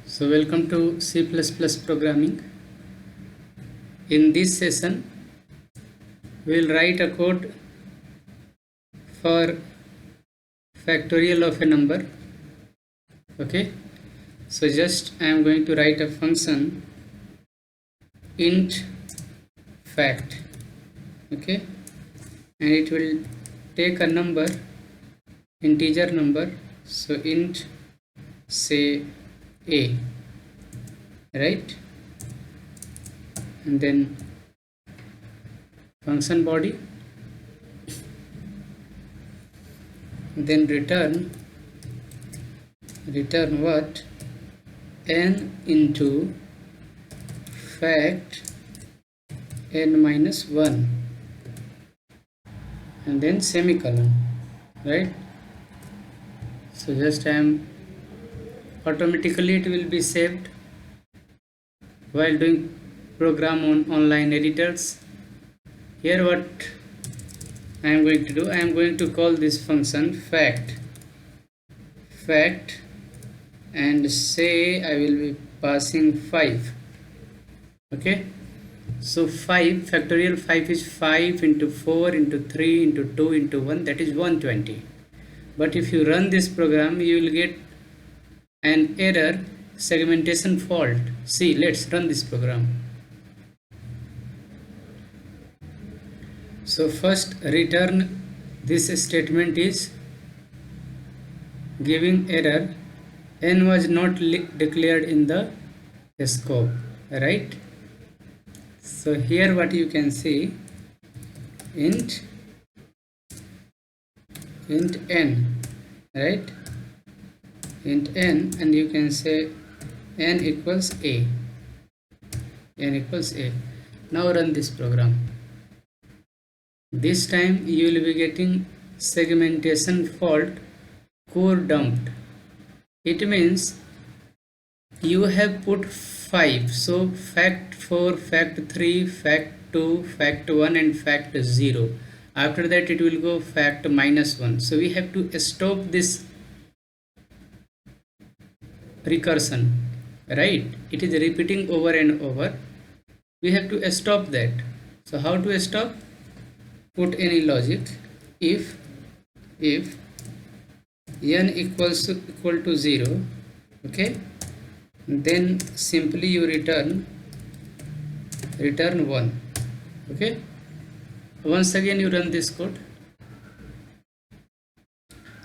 So welcome to C++ programming. In this session we will write a code for factorial of a number. Okay, so just I am going to write a function int fact. Okay, and it will take a number, integer number, so int say a, right, and then function body, then return what, n into fact n minus 1, and then semicolon, right? So just I am automatically it will be saved while doing program on online editors. Here what I am going to do, I am going to call this function fact and say I will be passing 5. Okay, so 5 factorial 5 is 5 into 4 into 3 into 2 into 1, that is 120. But if you run this program you will get an error, segmentation fault. See, let's run this program. So first return, this statement is giving error, n was not declared in the scope, right? So here what you can see, int n, right, int n, and you can say n equals a. Now run this program. This time you will be getting segmentation fault, core dumped. It means you have put 5, so fact 4, fact 3, fact 2, fact 1 and fact 0. After that it will go fact minus 1. So we have to stop this recursion, right? It is repeating over and over. We have to stop that. So how to stop? Put any logic. If n equal to 0, okay, then simply you return 1. Okay, once again you run this code.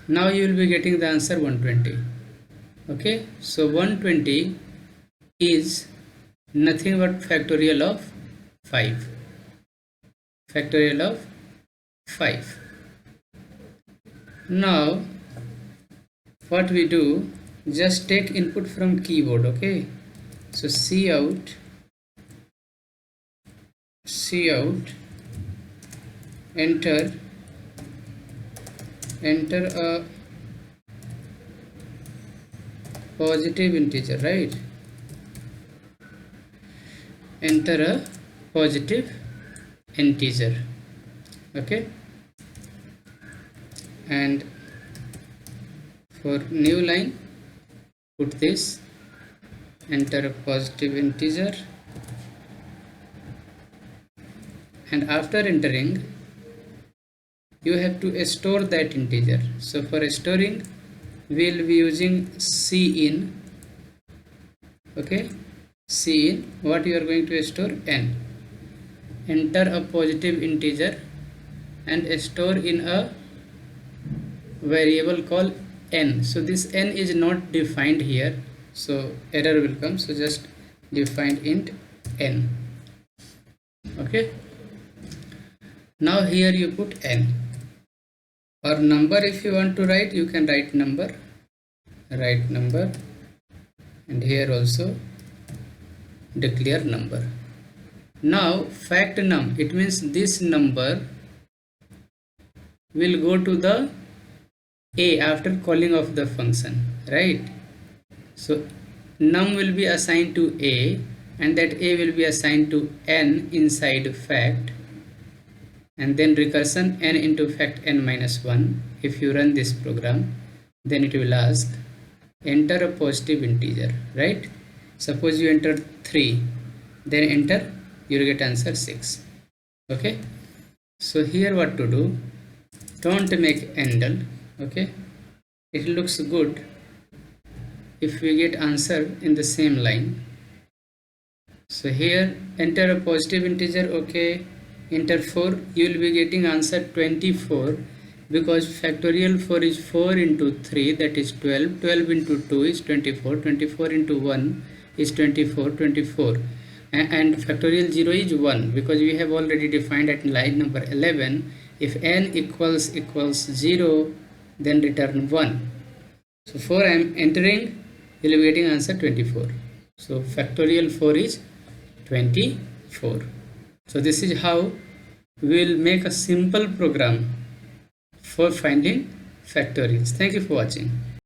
Now you will be getting the answer 120. Okay, so 120 is nothing but factorial of 5. Now what we do, just take input from keyboard. Okay, so cout enter a positive integer, right? Enter a positive integer. Okay, and for new line put this, enter a positive integer, and after entering you have to store that integer. So for storing we will be using cin. Okay, cin, what you are going to store? N. Enter a positive integer and store in a variable called n. So this n is not defined here, so error will come. So just define int n. Okay, now here you put n, or number. If you want to write, you can write number, and here also declare number. Now fact num, it means this number will go to the a after calling of the function, right? So num will be assigned to a, and that a will be assigned to n inside fact, and then recursion n into fact n minus 1. If you run this program, then it will ask enter a positive integer, right? Suppose you enter 3, then enter, you will get answer 6. Okay, so here what to do, don't make endl. Okay, it looks good if we get answer in the same line. So here enter a positive integer. Okay, enter 4, you will be getting answer 24, because factorial 4 is 4 into 3, that is 12, 12 into 2 is 24, 24 into 1 is 24, 24, and factorial 0 is 1, because we have already defined at line number 11, if n equals 0, then return 1. So 4 I am entering, you will be getting answer 24. So factorial 4 is 24. So this is how we will make a simple program for finding factorials. Thank you for watching.